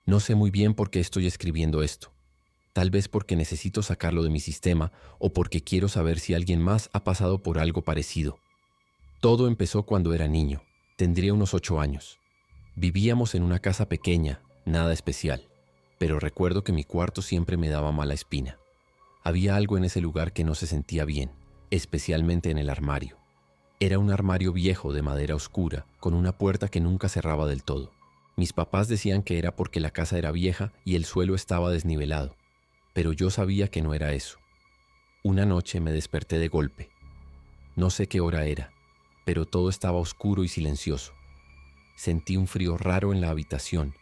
No sé muy bien por qué estoy escribiendo esto. Tal vez porque necesito sacarlo de mi sistema o porque quiero saber si alguien más ha pasado por algo parecido. Todo empezó cuando era niño. Tendría unos 8 años. Vivíamos en una casa pequeña, nada especial, pero recuerdo que mi cuarto siempre me daba mala espina. Había algo en ese lugar que no se sentía bien, especialmente en el armario. Era un armario viejo de madera oscura, con una puerta que nunca cerraba del todo. Mis papás decían que era porque la casa era vieja y el suelo estaba desnivelado, pero yo sabía que no era eso. Una noche me desperté de golpe. No sé qué hora era, pero todo estaba oscuro y silencioso. Sentí un frío raro en la habitación,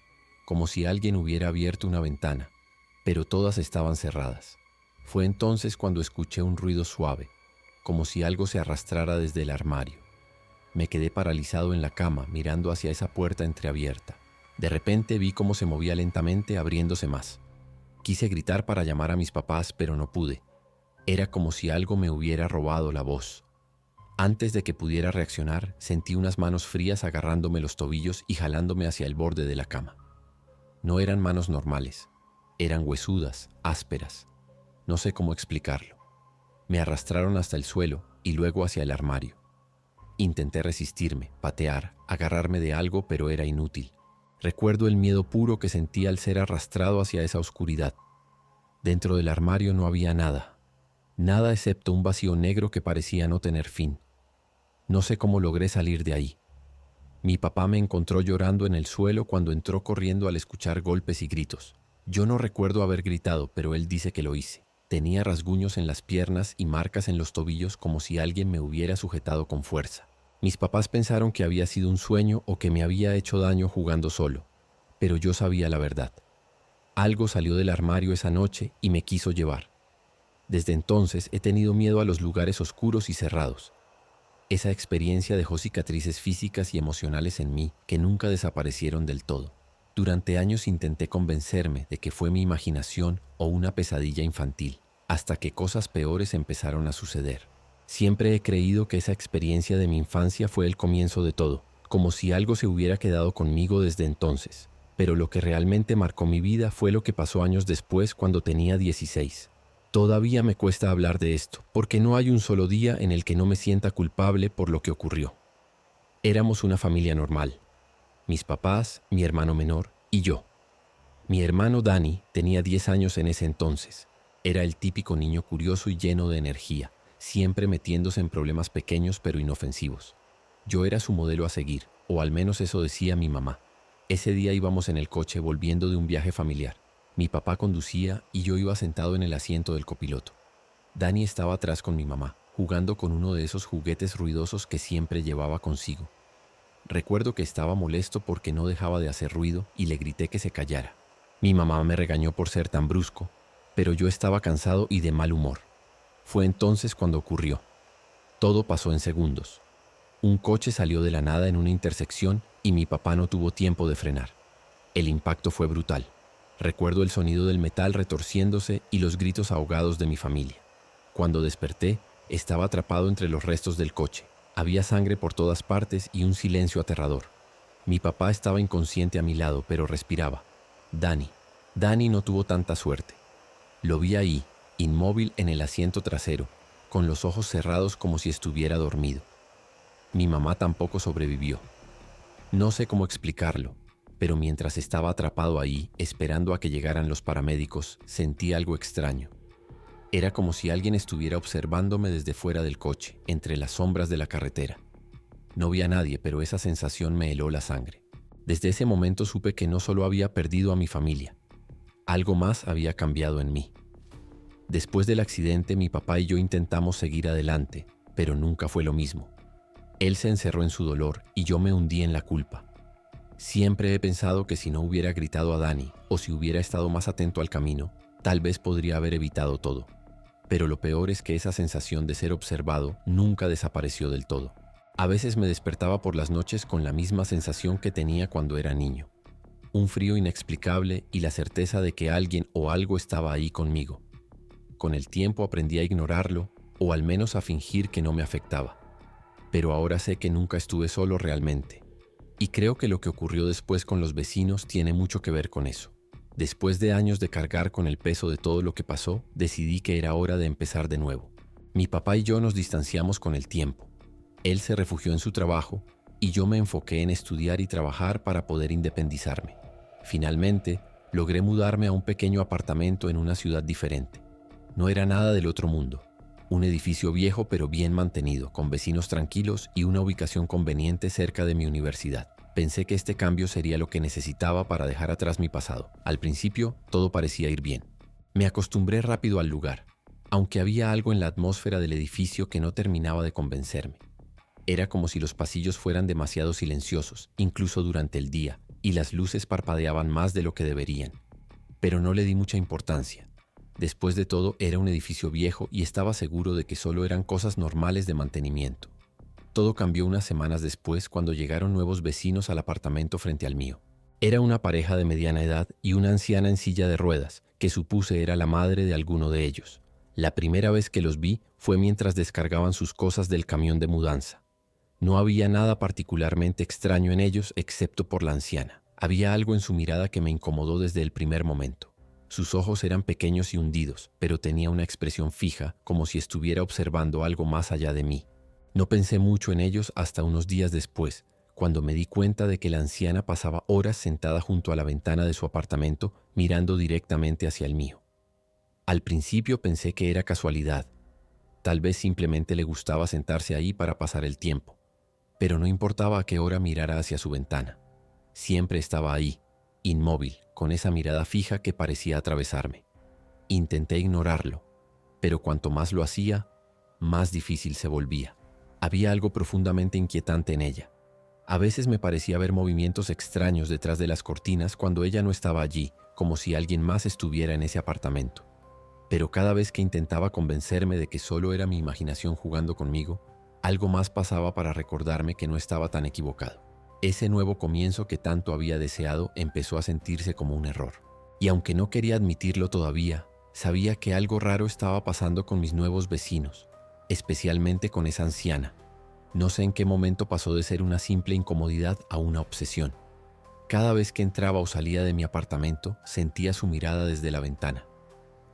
como si alguien hubiera abierto una ventana, pero todas estaban cerradas. Fue entonces cuando escuché un ruido suave, como si algo se arrastrara desde el armario. Me quedé paralizado en la cama, mirando hacia esa puerta entreabierta. De repente vi cómo se movía lentamente, abriéndose más. Quise gritar para llamar a mis papás, pero no pude. Era como si algo me hubiera robado la voz. Antes de que pudiera reaccionar, sentí unas manos frías agarrándome los tobillos y jalándome hacia el borde de la cama. No eran manos normales, eran huesudas, ásperas. No sé cómo explicarlo. Me arrastraron hasta el suelo y luego hacia el armario. Intenté resistirme, patear, agarrarme de algo, pero era inútil. Recuerdo el miedo puro que sentí al ser arrastrado hacia esa oscuridad. Dentro del armario no había nada. Nada excepto un vacío negro que parecía no tener fin. No sé cómo logré salir de ahí. Mi papá me encontró llorando en el suelo cuando entró corriendo al escuchar golpes y gritos. Yo no recuerdo haber gritado, pero él dice que lo hice. Tenía rasguños en las piernas y marcas en los tobillos como si alguien me hubiera sujetado con fuerza. Mis papás pensaron que había sido un sueño o que me había hecho daño jugando solo, pero yo sabía la verdad. Algo salió del armario esa noche y me quiso llevar. Desde entonces he tenido miedo a los lugares oscuros y cerrados. Esa experiencia dejó cicatrices físicas y emocionales en mí que nunca desaparecieron del todo. Durante años intenté convencerme de que fue mi imaginación o una pesadilla infantil, hasta que cosas peores empezaron a suceder. Siempre he creído que esa experiencia de mi infancia fue el comienzo de todo, como si algo se hubiera quedado conmigo desde entonces. Pero lo que realmente marcó mi vida fue lo que pasó años después cuando tenía 16. Todavía me cuesta hablar de esto, porque no hay un solo día en el que no me sienta culpable por lo que ocurrió. Éramos una familia normal. Mis papás, mi hermano menor y yo. Mi hermano Dani tenía 10 años en ese entonces. Era el típico niño curioso y lleno de energía, siempre metiéndose en problemas pequeños pero inofensivos. Yo era su modelo a seguir, o al menos eso decía mi mamá. Ese día íbamos en el coche volviendo de un viaje familiar. Mi papá conducía y yo iba sentado en el asiento del copiloto. Dani estaba atrás con mi mamá, jugando con uno de esos juguetes ruidosos que siempre llevaba consigo. Recuerdo que estaba molesto porque no dejaba de hacer ruido y le grité que se callara. Mi mamá me regañó por ser tan brusco, pero yo estaba cansado y de mal humor. Fue entonces cuando ocurrió. Todo pasó en segundos. Un coche salió de la nada en una intersección y mi papá no tuvo tiempo de frenar. El impacto fue brutal. Recuerdo el sonido del metal retorciéndose y los gritos ahogados de mi familia. Cuando desperté, estaba atrapado entre los restos del coche. Había sangre por todas partes y un silencio aterrador. Mi papá estaba inconsciente a mi lado, pero respiraba. Dani no tuvo tanta suerte. Lo vi ahí, inmóvil en el asiento trasero, con los ojos cerrados como si estuviera dormido. Mi mamá tampoco sobrevivió. No sé cómo explicarlo, pero mientras estaba atrapado ahí, esperando a que llegaran los paramédicos, sentí algo extraño. Era como si alguien estuviera observándome desde fuera del coche, entre las sombras de la carretera. No vi a nadie, pero esa sensación me heló la sangre. Desde ese momento supe que no solo había perdido a mi familia, algo más había cambiado en mí. Después del accidente, mi papá y yo intentamos seguir adelante, pero nunca fue lo mismo. Él se encerró en su dolor y yo me hundí en la culpa. Siempre he pensado que si no hubiera gritado a Dani o si hubiera estado más atento al camino, tal vez podría haber evitado todo. Pero lo peor es que esa sensación de ser observado nunca desapareció del todo. A veces me despertaba por las noches con la misma sensación que tenía cuando era niño. Un frío inexplicable y la certeza de que alguien o algo estaba ahí conmigo. Con el tiempo aprendí a ignorarlo o al menos a fingir que no me afectaba. Pero ahora sé que nunca estuve solo realmente. Y creo que lo que ocurrió después con los vecinos tiene mucho que ver con eso. Después de años de cargar con el peso de todo lo que pasó, decidí que era hora de empezar de nuevo. Mi papá y yo nos distanciamos con el tiempo. Él se refugió en su trabajo y yo me enfoqué en estudiar y trabajar para poder independizarme. Finalmente, logré mudarme a un pequeño apartamento en una ciudad diferente. No era nada del otro mundo. Un edificio viejo pero bien mantenido, con vecinos tranquilos y una ubicación conveniente cerca de mi universidad. Pensé que este cambio sería lo que necesitaba para dejar atrás mi pasado. Al principio, todo parecía ir bien. Me acostumbré rápido al lugar, aunque había algo en la atmósfera del edificio que no terminaba de convencerme. Era como si los pasillos fueran demasiado silenciosos, incluso durante el día, y las luces parpadeaban más de lo que deberían. Pero no le di mucha importancia. Después de todo, era un edificio viejo y estaba seguro de que solo eran cosas normales de mantenimiento. Todo cambió unas semanas después cuando llegaron nuevos vecinos al apartamento frente al mío. Era una pareja de mediana edad y una anciana en silla de ruedas, que supuse era la madre de alguno de ellos. La primera vez que los vi fue mientras descargaban sus cosas del camión de mudanza. No había nada particularmente extraño en ellos excepto por la anciana. Había algo en su mirada que me incomodó desde el primer momento. Sus ojos eran pequeños y hundidos, pero tenía una expresión fija, como si estuviera observando algo más allá de mí. No pensé mucho en ellos hasta unos días después, cuando me di cuenta de que la anciana pasaba horas sentada junto a la ventana de su apartamento, mirando directamente hacia el mío. Al principio pensé que era casualidad. Tal vez simplemente le gustaba sentarse ahí para pasar el tiempo. Pero no importaba a qué hora mirara hacia su ventana. Siempre estaba ahí, inmóvil, con esa mirada fija que parecía atravesarme. Intenté ignorarlo, pero cuanto más lo hacía, más difícil se volvía. Había algo profundamente inquietante en ella. A veces me parecía ver movimientos extraños detrás de las cortinas cuando ella no estaba allí, como si alguien más estuviera en ese apartamento. Pero cada vez que intentaba convencerme de que solo era mi imaginación jugando conmigo, algo más pasaba para recordarme que no estaba tan equivocado. Ese nuevo comienzo que tanto había deseado empezó a sentirse como un error. Y aunque no quería admitirlo todavía, sabía que algo raro estaba pasando con mis nuevos vecinos, especialmente con esa anciana. No sé en qué momento pasó de ser una simple incomodidad a una obsesión. Cada vez que entraba o salía de mi apartamento, sentía su mirada desde la ventana.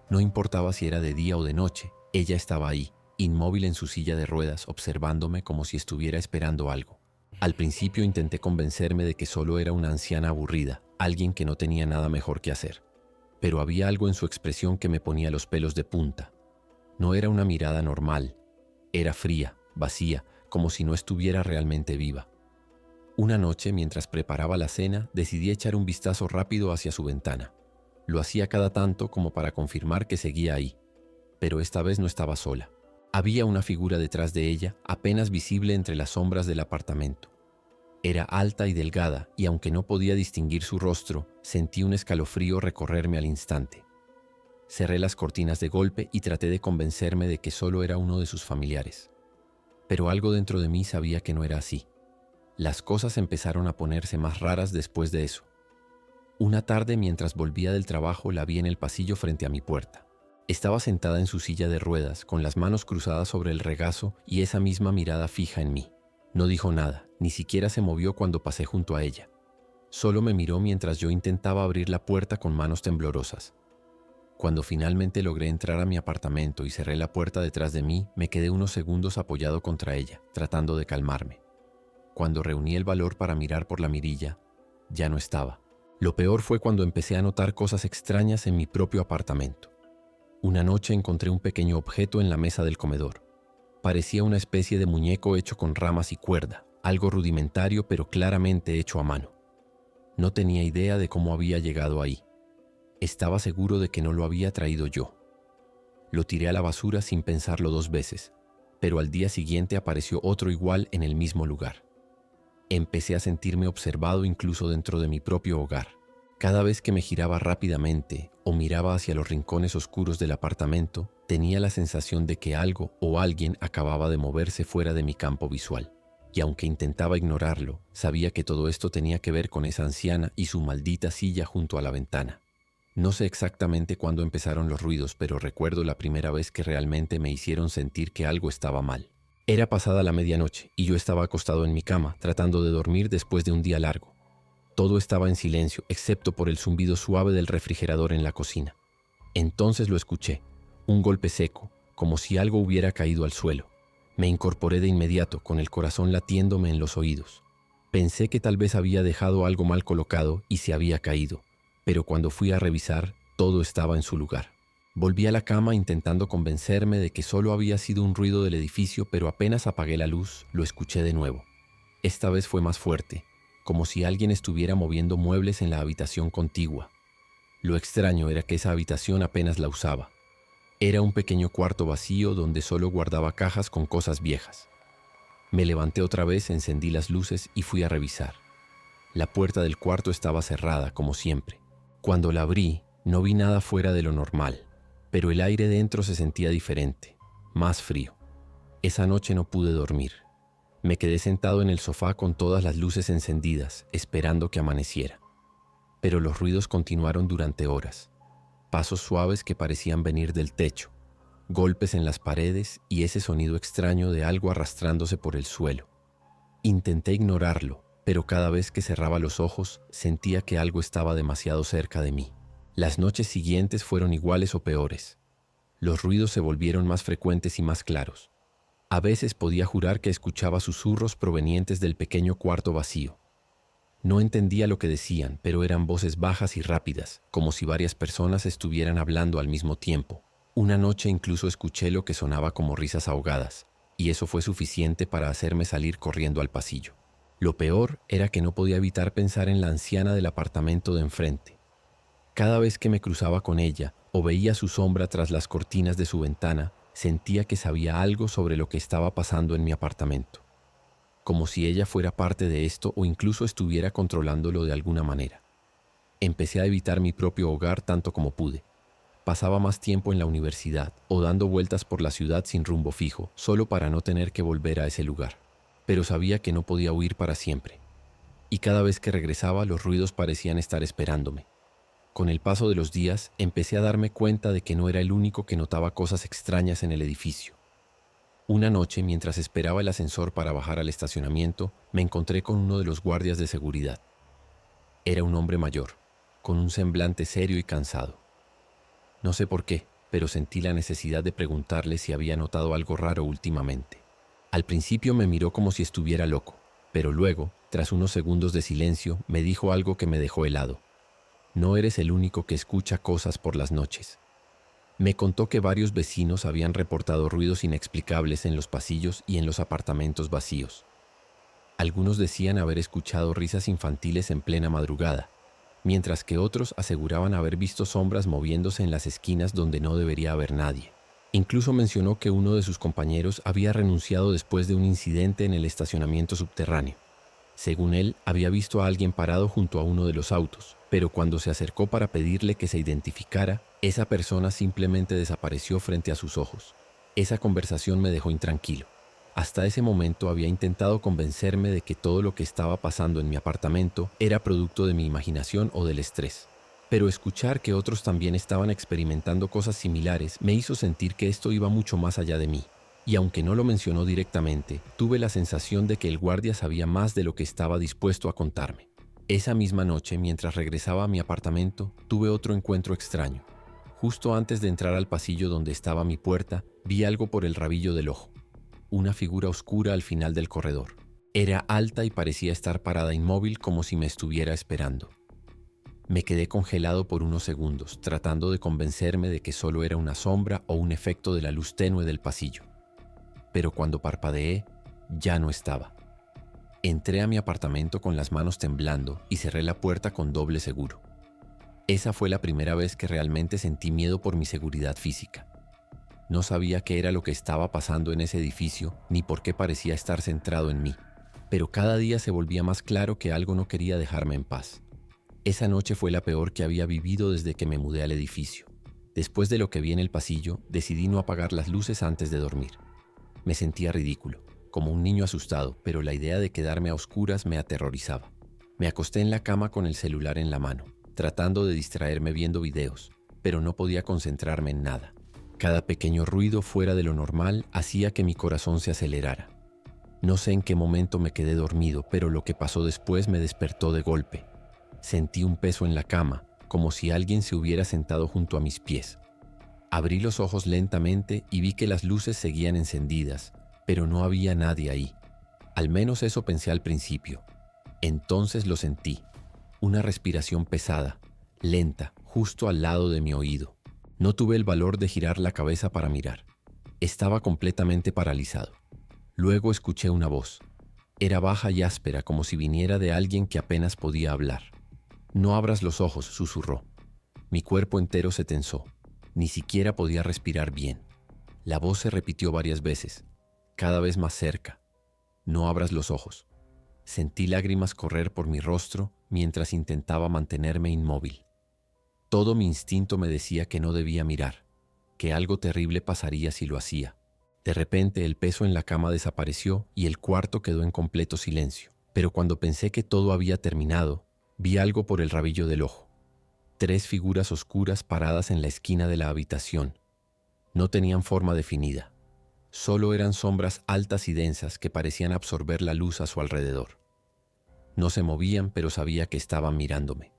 No importaba si era de día o de noche, ella estaba ahí, inmóvil en su silla de ruedas, observándome como si estuviera esperando algo. Al principio intenté convencerme de que solo era una anciana aburrida, alguien que no tenía nada mejor que hacer. Pero había algo en su expresión que me ponía los pelos de punta. No era una mirada normal, era fría, vacía, como si no estuviera realmente viva. Una noche, mientras preparaba la cena, decidí echar un vistazo rápido hacia su ventana. Lo hacía cada tanto como para confirmar que seguía ahí, pero esta vez no estaba sola. Había una figura detrás de ella, apenas visible entre las sombras del apartamento. Era alta y delgada, y aunque no podía distinguir su rostro, sentí un escalofrío recorrerme al instante. Cerré las cortinas de golpe y traté de convencerme de que solo era uno de sus familiares. Pero algo dentro de mí sabía que no era así. Las cosas empezaron a ponerse más raras después de eso. Una tarde, mientras volvía del trabajo, la vi en el pasillo frente a mi puerta. Estaba sentada en su silla de ruedas, con las manos cruzadas sobre el regazo y esa misma mirada fija en mí. No dijo nada, ni siquiera se movió cuando pasé junto a ella. Solo me miró mientras yo intentaba abrir la puerta con manos temblorosas. Cuando finalmente logré entrar a mi apartamento y cerré la puerta detrás de mí, me quedé unos segundos apoyado contra ella, tratando de calmarme. Cuando reuní el valor para mirar por la mirilla, ya no estaba. Lo peor fue cuando empecé a notar cosas extrañas en mi propio apartamento. Una noche encontré un pequeño objeto en la mesa del comedor. Parecía una especie de muñeco hecho con ramas y cuerda, algo rudimentario pero claramente hecho a mano. No tenía idea de cómo había llegado ahí. Estaba seguro de que no lo había traído yo. Lo tiré a la basura sin pensarlo 2 veces, pero al día siguiente apareció otro igual en el mismo lugar. Empecé a sentirme observado incluso dentro de mi propio hogar. Cada vez que me giraba rápidamente o miraba hacia los rincones oscuros del apartamento, tenía la sensación de que algo o alguien acababa de moverse fuera de mi campo visual. Y aunque intentaba ignorarlo, sabía que todo esto tenía que ver con esa anciana y su maldita silla junto a la ventana. No sé exactamente cuándo empezaron los ruidos, pero recuerdo la primera vez que realmente me hicieron sentir que algo estaba mal. Era pasada la medianoche y yo estaba acostado en mi cama, tratando de dormir después de un día largo. Todo estaba en silencio, excepto por el zumbido suave del refrigerador en la cocina. Entonces lo escuché, un golpe seco, como si algo hubiera caído al suelo. Me incorporé de inmediato, con el corazón latiéndome en los oídos. Pensé que tal vez había dejado algo mal colocado y se había caído, pero cuando fui a revisar, todo estaba en su lugar. Volví a la cama intentando convencerme de que solo había sido un ruido del edificio, pero apenas apagué la luz, lo escuché de nuevo. Esta vez fue más fuerte, como si alguien estuviera moviendo muebles en la habitación contigua. Lo extraño era que esa habitación apenas la usaba. Era un pequeño cuarto vacío donde solo guardaba cajas con cosas viejas. Me levanté otra vez, encendí las luces y fui a revisar. La puerta del cuarto estaba cerrada, como siempre. Cuando la abrí, no vi nada fuera de lo normal, pero el aire dentro se sentía diferente, más frío. Esa noche no pude dormir. Me quedé sentado en el sofá con todas las luces encendidas, esperando que amaneciera. Pero los ruidos continuaron durante horas. Pasos suaves que parecían venir del techo, golpes en las paredes y ese sonido extraño de algo arrastrándose por el suelo. Intenté ignorarlo, pero cada vez que cerraba los ojos sentía que algo estaba demasiado cerca de mí. Las noches siguientes fueron iguales o peores. Los ruidos se volvieron más frecuentes y más claros. A veces podía jurar que escuchaba susurros provenientes del pequeño cuarto vacío. No entendía lo que decían, pero eran voces bajas y rápidas, como si varias personas estuvieran hablando al mismo tiempo. Una noche incluso escuché lo que sonaba como risas ahogadas, y eso fue suficiente para hacerme salir corriendo al pasillo. Lo peor era que no podía evitar pensar en la anciana del apartamento de enfrente. Cada vez que me cruzaba con ella o veía su sombra tras las cortinas de su ventana, sentía que sabía algo sobre lo que estaba pasando en mi apartamento, como si ella fuera parte de esto o incluso estuviera controlándolo de alguna manera. Empecé a evitar mi propio hogar tanto como pude. Pasaba más tiempo en la universidad o dando vueltas por la ciudad sin rumbo fijo, solo para no tener que volver a ese lugar. Pero sabía que no podía huir para siempre. Y cada vez que regresaba, los ruidos parecían estar esperándome. Con el paso de los días, empecé a darme cuenta de que no era el único que notaba cosas extrañas en el edificio. Una noche, mientras esperaba el ascensor para bajar al estacionamiento, me encontré con uno de los guardias de seguridad. Era un hombre mayor, con un semblante serio y cansado. No sé por qué, pero sentí la necesidad de preguntarle si había notado algo raro últimamente. Al principio me miró como si estuviera loco, pero luego, tras unos segundos de silencio, me dijo algo que me dejó helado. No eres el único que escucha cosas por las noches. Me contó que varios vecinos habían reportado ruidos inexplicables en los pasillos y en los apartamentos vacíos. Algunos decían haber escuchado risas infantiles en plena madrugada, mientras que otros aseguraban haber visto sombras moviéndose en las esquinas donde no debería haber nadie. Incluso mencionó que uno de sus compañeros había renunciado después de un incidente en el estacionamiento subterráneo. Según él, había visto a alguien parado junto a uno de los autos, pero cuando se acercó para pedirle que se identificara, esa persona simplemente desapareció frente a sus ojos. Esa conversación me dejó intranquilo. Hasta ese momento había intentado convencerme de que todo lo que estaba pasando en mi apartamento era producto de mi imaginación o del estrés. Pero escuchar que otros también estaban experimentando cosas similares me hizo sentir que esto iba mucho más allá de mí. Y aunque no lo mencionó directamente, tuve la sensación de que el guardia sabía más de lo que estaba dispuesto a contarme. Esa misma noche, mientras regresaba a mi apartamento, tuve otro encuentro extraño. Justo antes de entrar al pasillo donde estaba mi puerta, vi algo por el rabillo del ojo. Una figura oscura al final del corredor. Era alta y parecía estar parada inmóvil como si me estuviera esperando. Me quedé congelado por unos segundos, tratando de convencerme de que solo era una sombra o un efecto de la luz tenue del pasillo. Pero cuando parpadeé, ya no estaba. Entré a mi apartamento con las manos temblando y cerré la puerta con doble seguro. Esa fue la primera vez que realmente sentí miedo por mi seguridad física. No sabía qué era lo que estaba pasando en ese edificio ni por qué parecía estar centrado en mí, pero cada día se volvía más claro que algo no quería dejarme en paz. Esa noche fue la peor que había vivido desde que me mudé al edificio. Después de lo que vi en el pasillo, decidí no apagar las luces antes de dormir. Me sentía ridículo, como un niño asustado, pero la idea de quedarme a oscuras me aterrorizaba. Me acosté en la cama con el celular en la mano, tratando de distraerme viendo videos, pero no podía concentrarme en nada. Cada pequeño ruido fuera de lo normal hacía que mi corazón se acelerara. No sé en qué momento me quedé dormido, pero lo que pasó después me despertó de golpe. Sentí un peso en la cama, como si alguien se hubiera sentado junto a mis pies. Abrí los ojos lentamente y vi que las luces seguían encendidas, pero no había nadie ahí. Al menos eso pensé al principio. Entonces lo sentí. Una respiración pesada, lenta, justo al lado de mi oído. No tuve el valor de girar la cabeza para mirar. Estaba completamente paralizado. Luego escuché una voz. Era baja y áspera, como si viniera de alguien que apenas podía hablar. «No abras los ojos», susurró. Mi cuerpo entero se tensó. Ni siquiera podía respirar bien. La voz se repitió varias veces, cada vez más cerca. «No abras los ojos». Sentí lágrimas correr por mi rostro mientras intentaba mantenerme inmóvil. Todo mi instinto me decía que no debía mirar, que algo terrible pasaría si lo hacía. De repente el peso en la cama desapareció y el cuarto quedó en completo silencio. Pero cuando pensé que todo había terminado, vi algo por el rabillo del ojo. 3 figuras oscuras paradas en la esquina de la habitación. No tenían forma definida. Solo eran sombras altas y densas que parecían absorber la luz a su alrededor. No se movían, pero sabía que estaban mirándome.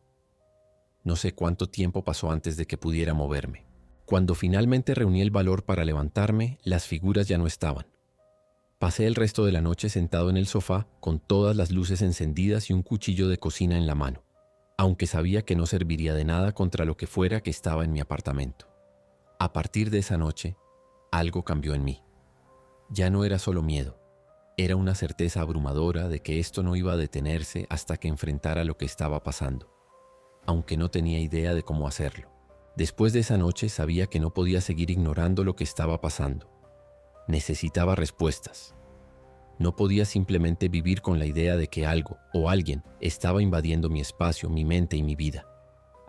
No sé cuánto tiempo pasó antes de que pudiera moverme. Cuando finalmente reuní el valor para levantarme, las figuras ya no estaban. Pasé el resto de la noche sentado en el sofá con todas las luces encendidas y un cuchillo de cocina en la mano, aunque sabía que no serviría de nada contra lo que fuera que estaba en mi apartamento. A partir de esa noche, algo cambió en mí. Ya no era solo miedo, era una certeza abrumadora de que esto no iba a detenerse hasta que enfrentara lo que estaba pasando, aunque no tenía idea de cómo hacerlo. Después de esa noche sabía que no podía seguir ignorando lo que estaba pasando. Necesitaba respuestas. No podía simplemente vivir con la idea de que algo o alguien estaba invadiendo mi espacio, mi mente y mi vida.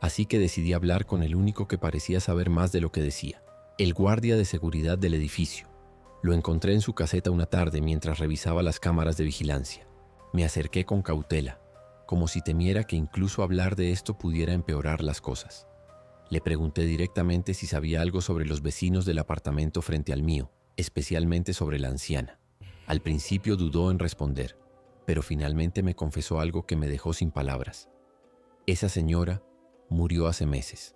Así que decidí hablar con el único que parecía saber más de lo que decía, el guardia de seguridad del edificio. Lo encontré en su caseta una tarde mientras revisaba las cámaras de vigilancia. Me acerqué con cautela, como si temiera que incluso hablar de esto pudiera empeorar las cosas. Le pregunté directamente si sabía algo sobre los vecinos del apartamento frente al mío, especialmente sobre la anciana. Al principio dudó en responder, pero finalmente me confesó algo que me dejó sin palabras. Esa señora murió hace meses.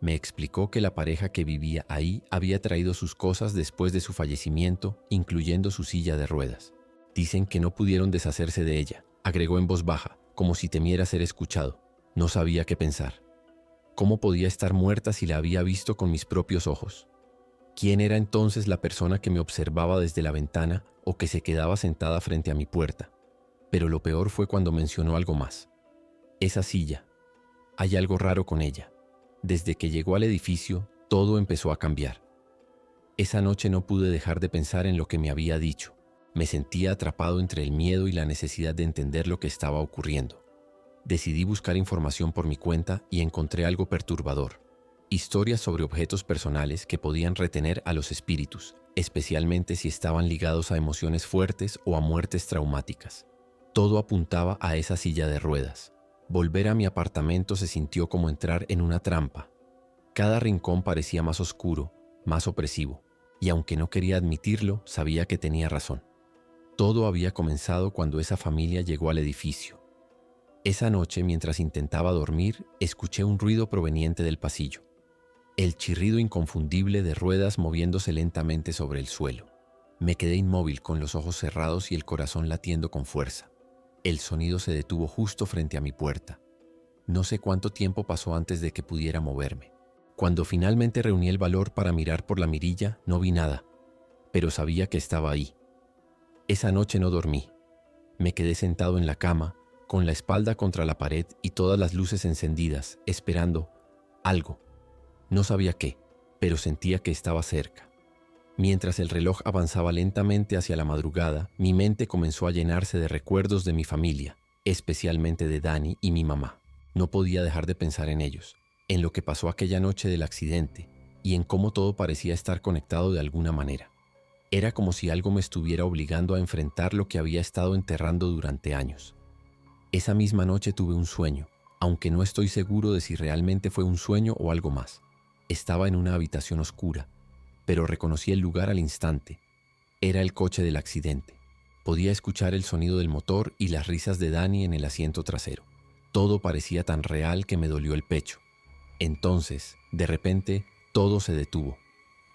Me explicó que la pareja que vivía ahí había traído sus cosas después de su fallecimiento, incluyendo su silla de ruedas. Dicen que no pudieron deshacerse de ella, agregó en voz baja, como si temiera ser escuchado. No sabía qué pensar. ¿Cómo podía estar muerta si la había visto con mis propios ojos? ¿Quién era entonces la persona que me observaba desde la ventana o que se quedaba sentada frente a mi puerta? Pero lo peor fue cuando mencionó algo más. Esa silla. Hay algo raro con ella. Desde que llegó al edificio, todo empezó a cambiar. Esa noche no pude dejar de pensar en lo que me había dicho. Me sentía atrapado entre el miedo y la necesidad de entender lo que estaba ocurriendo. Decidí buscar información por mi cuenta y encontré algo perturbador. Historias sobre objetos personales que podían retener a los espíritus, especialmente si estaban ligados a emociones fuertes o a muertes traumáticas. Todo apuntaba a esa silla de ruedas. Volver a mi apartamento se sintió como entrar en una trampa. Cada rincón parecía más oscuro, más opresivo, y aunque no quería admitirlo, sabía que tenía razón. Todo había comenzado cuando esa familia llegó al edificio. Esa noche, mientras intentaba dormir, escuché un ruido proveniente del pasillo. El chirrido inconfundible de ruedas moviéndose lentamente sobre el suelo. Me quedé inmóvil con los ojos cerrados y el corazón latiendo con fuerza. El sonido se detuvo justo frente a mi puerta. No sé cuánto tiempo pasó antes de que pudiera moverme. Cuando finalmente reuní el valor para mirar por la mirilla, no vi nada, pero sabía que estaba ahí. Esa noche no dormí. Me quedé sentado en la cama, con la espalda contra la pared y todas las luces encendidas, esperando algo. No sabía qué, pero sentía que estaba cerca. Mientras el reloj avanzaba lentamente hacia la madrugada, mi mente comenzó a llenarse de recuerdos de mi familia, especialmente de Dani y mi mamá. No podía dejar de pensar en ellos, en lo que pasó aquella noche del accidente y en cómo todo parecía estar conectado de alguna manera. Era como si algo me estuviera obligando a enfrentar lo que había estado enterrando durante años. Esa misma noche tuve un sueño, aunque no estoy seguro de si realmente fue un sueño o algo más. Estaba en una habitación oscura, pero reconocí el lugar al instante. Era el coche del accidente. Podía escuchar el sonido del motor y las risas de Dani en el asiento trasero. Todo parecía tan real que me dolió el pecho. Entonces, de repente, todo se detuvo.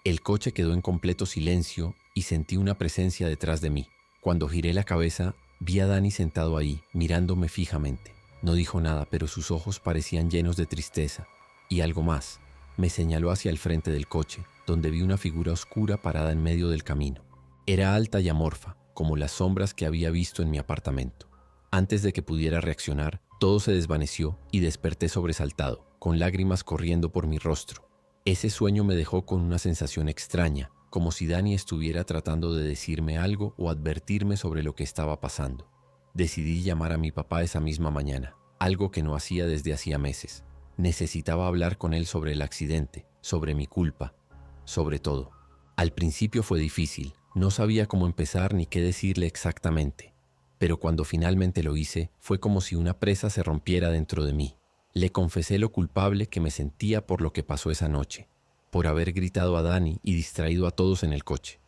El coche quedó en completo silencio y sentí una presencia detrás de mí. Cuando giré la cabeza, vi a Dani sentado ahí, mirándome fijamente. No dijo nada, pero sus ojos parecían llenos de tristeza. Y algo más. Me señaló hacia el frente del coche, donde vi una figura oscura parada en medio del camino. Era alta y amorfa, como las sombras que había visto en mi apartamento. Antes de que pudiera reaccionar, todo se desvaneció y desperté sobresaltado, con lágrimas corriendo por mi rostro. Ese sueño me dejó con una sensación extraña, como si Dani estuviera tratando de decirme algo o advertirme sobre lo que estaba pasando. Decidí llamar a mi papá esa misma mañana, algo que no hacía desde hacía meses. Necesitaba hablar con él sobre el accidente, sobre mi culpa, sobre todo. Al principio fue difícil, no sabía cómo empezar ni qué decirle exactamente. Pero cuando finalmente lo hice, fue como si una presa se rompiera dentro de mí. Le confesé lo culpable que me sentía por lo que pasó esa noche, por haber gritado a Dani y distraído a todos en el coche.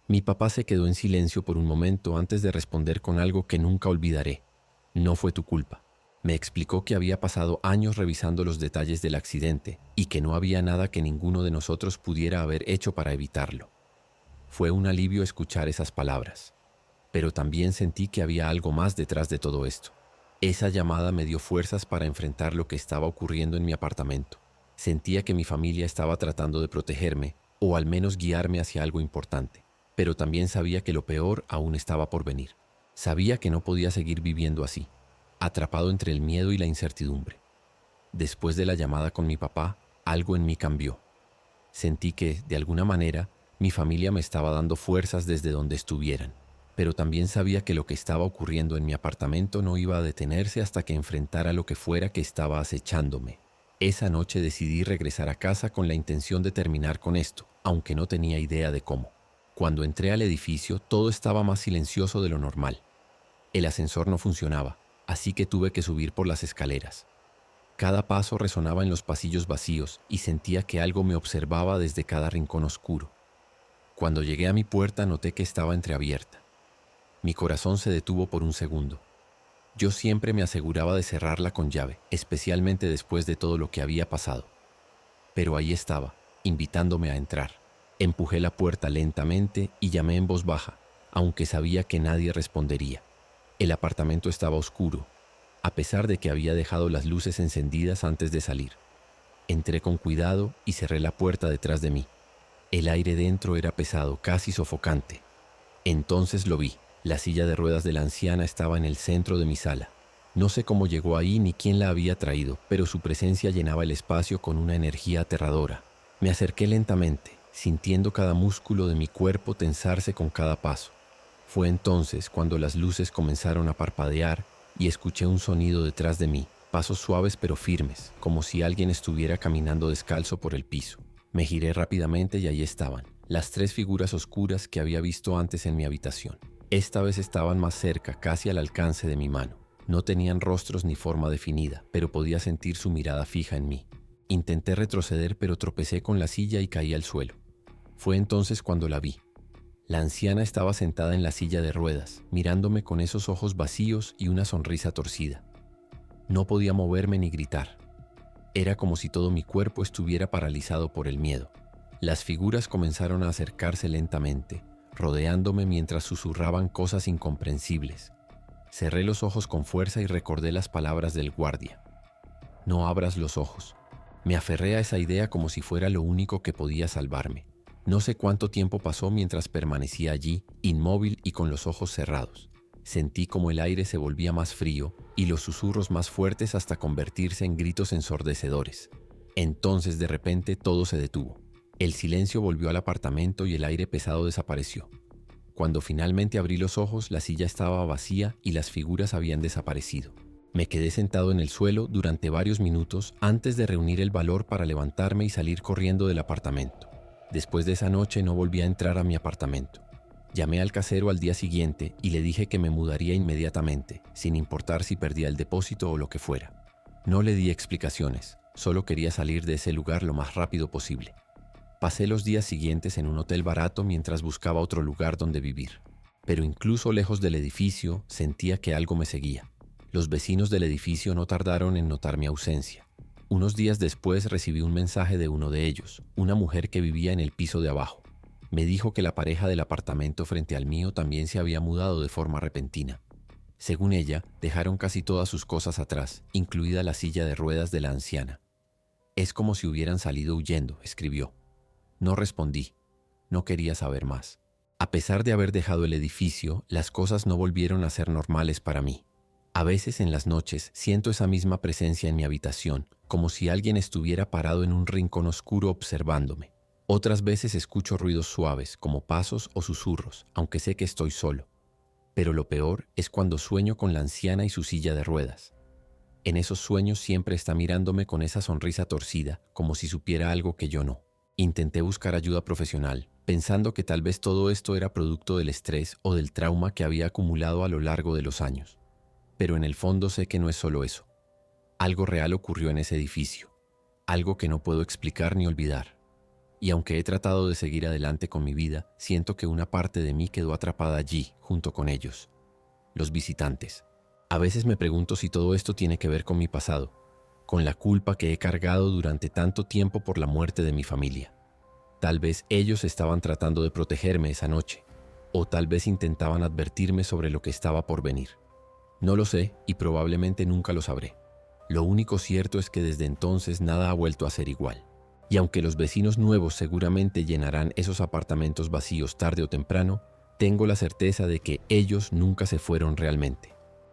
Mi papá se quedó en silencio por un momento antes de responder con algo que nunca olvidaré. No fue tu culpa. Me explicó que había pasado años revisando los detalles del accidente y que no había nada que ninguno de nosotros pudiera haber hecho para evitarlo. Fue un alivio escuchar esas palabras. Pero también sentí que había algo más detrás de todo esto. Esa llamada me dio fuerzas para enfrentar lo que estaba ocurriendo en mi apartamento. Sentía que mi familia estaba tratando de protegerme, o al menos guiarme hacia algo importante. Pero también sabía que lo peor aún estaba por venir. Sabía que no podía seguir viviendo así, atrapado entre el miedo y la incertidumbre. Después de la llamada con mi papá, algo en mí cambió. Sentí que, de alguna manera, mi familia me estaba dando fuerzas desde donde estuvieran. Pero también sabía que lo que estaba ocurriendo en mi apartamento no iba a detenerse hasta que enfrentara lo que fuera que estaba acechándome. Esa noche decidí regresar a casa con la intención de terminar con esto, aunque no tenía idea de cómo. Cuando entré al edificio, todo estaba más silencioso de lo normal. El ascensor no funcionaba, así que tuve que subir por las escaleras. Cada paso resonaba en los pasillos vacíos y sentía que algo me observaba desde cada rincón oscuro. Cuando llegué a mi puerta noté que estaba entreabierta. Mi corazón se detuvo por un segundo. Yo siempre me aseguraba de cerrarla con llave, especialmente después de todo lo que había pasado. Pero ahí estaba, invitándome a entrar. Empujé la puerta lentamente y llamé en voz baja, aunque sabía que nadie respondería. El apartamento estaba oscuro, a pesar de que había dejado las luces encendidas antes de salir. Entré con cuidado y cerré la puerta detrás de mí. El aire dentro era pesado, casi sofocante. Entonces lo vi. La silla de ruedas de la anciana estaba en el centro de mi sala. No sé cómo llegó ahí ni quién la había traído, pero su presencia llenaba el espacio con una energía aterradora. Me acerqué lentamente, sintiendo cada músculo de mi cuerpo tensarse con cada paso. Fue entonces cuando las luces comenzaron a parpadear y escuché un sonido detrás de mí, pasos suaves pero firmes, como si alguien estuviera caminando descalzo por el piso. Me giré rápidamente y allí estaban, las 3 figuras oscuras que había visto antes en mi habitación. Esta vez estaban más cerca, casi al alcance de mi mano. No tenían rostros ni forma definida, pero podía sentir su mirada fija en mí. Intenté retroceder, pero tropecé con la silla y caí al suelo. Fue entonces cuando la vi. La anciana estaba sentada en la silla de ruedas, mirándome con esos ojos vacíos y una sonrisa torcida. No podía moverme ni gritar. Era como si todo mi cuerpo estuviera paralizado por el miedo. Las figuras comenzaron a acercarse lentamente, rodeándome mientras susurraban cosas incomprensibles. Cerré los ojos con fuerza y recordé las palabras del guardia. No abras los ojos. Me aferré a esa idea como si fuera lo único que podía salvarme. No sé cuánto tiempo pasó mientras permanecía allí, inmóvil y con los ojos cerrados. Sentí como el aire se volvía más frío y los susurros más fuertes hasta convertirse en gritos ensordecedores. Entonces de repente todo se detuvo. El silencio volvió al apartamento y el aire pesado desapareció. Cuando finalmente abrí los ojos, la silla estaba vacía y las figuras habían desaparecido. Me quedé sentado en el suelo durante varios minutos antes de reunir el valor para levantarme y salir corriendo del apartamento. Después de esa noche no volví a entrar a mi apartamento. Llamé al casero al día siguiente y le dije que me mudaría inmediatamente, sin importar si perdía el depósito o lo que fuera. No le di explicaciones, solo quería salir de ese lugar lo más rápido posible. Pasé los días siguientes en un hotel barato mientras buscaba otro lugar donde vivir. Pero incluso lejos del edificio, sentía que algo me seguía. Los vecinos del edificio no tardaron en notar mi ausencia. Unos días después recibí un mensaje de uno de ellos, una mujer que vivía en el piso de abajo. Me dijo que la pareja del apartamento frente al mío también se había mudado de forma repentina. Según ella, dejaron casi todas sus cosas atrás, incluida la silla de ruedas de la anciana. Es como si hubieran salido huyendo, escribió. No respondí. No quería saber más. A pesar de haber dejado el edificio, las cosas no volvieron a ser normales para mí. A veces en las noches siento esa misma presencia en mi habitación, como si alguien estuviera parado en un rincón oscuro observándome. Otras veces escucho ruidos suaves, como pasos o susurros, aunque sé que estoy solo. Pero lo peor es cuando sueño con la anciana y su silla de ruedas. En esos sueños siempre está mirándome con esa sonrisa torcida, como si supiera algo que yo no. Intenté buscar ayuda profesional, pensando que tal vez todo esto era producto del estrés o del trauma que había acumulado a lo largo de los años. Pero en el fondo sé que no es solo eso. Algo real ocurrió en ese edificio, algo que no puedo explicar ni olvidar. Y aunque he tratado de seguir adelante con mi vida, siento que una parte de mí quedó atrapada allí, junto con ellos, los visitantes. A veces me pregunto si todo esto tiene que ver con mi pasado, con la culpa que he cargado durante tanto tiempo por la muerte de mi familia. Tal vez ellos estaban tratando de protegerme esa noche, o tal vez intentaban advertirme sobre lo que estaba por venir. No lo sé y probablemente nunca lo sabré. Lo único cierto es que desde entonces nada ha vuelto a ser igual. Y aunque los vecinos nuevos seguramente llenarán esos apartamentos vacíos tarde o temprano, tengo la certeza de que ellos nunca se fueron realmente.